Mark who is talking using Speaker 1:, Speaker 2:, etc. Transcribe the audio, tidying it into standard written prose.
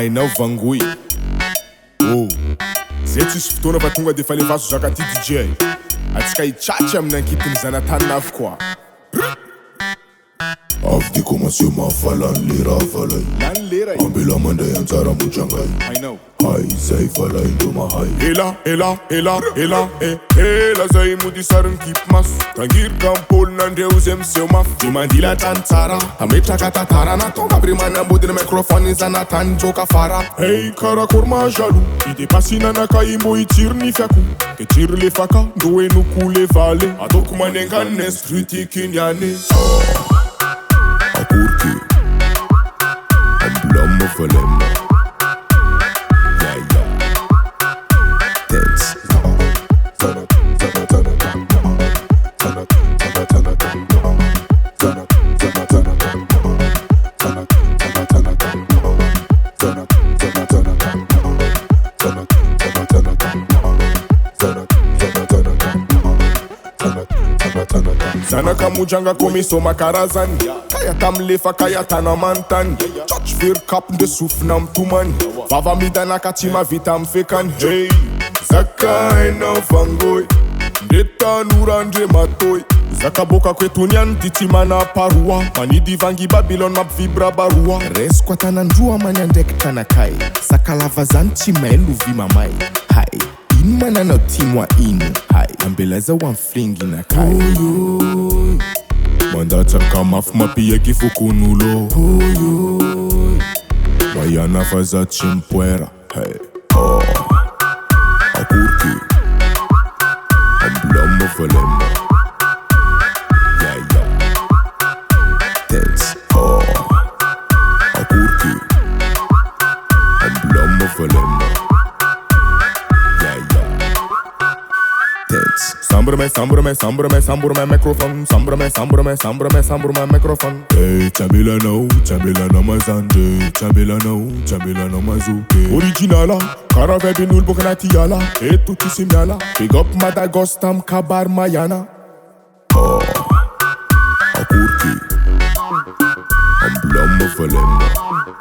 Speaker 1: hainao vangoy. Oh, zay tsisy fotoana fa tonga de fa le vaso zaka ty DJ. Atsika hitratry amin'ny ankitiny ZANATANY avokoa.
Speaker 2: Avy commencé mahafalan lera valay.
Speaker 1: Lan lera
Speaker 2: ambela manday anjara mojangay.
Speaker 1: hainao.
Speaker 2: Hay zay valay ndo mahay.
Speaker 1: Ela zay mody sariny kipy maso. Tangiry kampôly nandreo zay miseho mafy. De mandila trany tsara ametraka tantara natao Gabri manambodiny microphone ZANATANY joka fara. Hey karakory mahajaloux ide pasinanaka imbo itiry ny fiako. Ketiry le faka ndo enoko le vale. Ataoko manengany esprit tikiny ane.
Speaker 2: Akurki Amblama valema Yeah Thanks
Speaker 1: Zanaka mojanga komisoma karazany. Kaya tamlefa kaya tanamantany. Church very cup nde sofina mitomany. Vava midanaka tsy mavita mifekany. Hey, zaka hainao vangoy. Nde tanora ndre matoy. Zaka boka kwetony any ty tsy manaparoa. Manidy vangi Babylone mampivibra baroa. Resiko atanandroa many andraiky tranakay. Sakalava zany tsy mailo vi mamay. Hay, ino mananao ty moa ino. Hay, ambela zao amflingina kay.
Speaker 2: Mandatsaka mafy mapiaky fokon'olo. Mayana fa za tsy mipoera. Hey, akurki Amblama valema Yeah Thanks Akurki Amblama valema Yeah Thanks
Speaker 1: Sambrame microphone. Sambrame microphone.
Speaker 2: Hey, Chabila no mazande. Chabila no mazuke.
Speaker 1: Originala, karave binul boknatiala. Etu tisimyala. Big up Madaghost kabar mayana.
Speaker 2: Akurki Amblama valema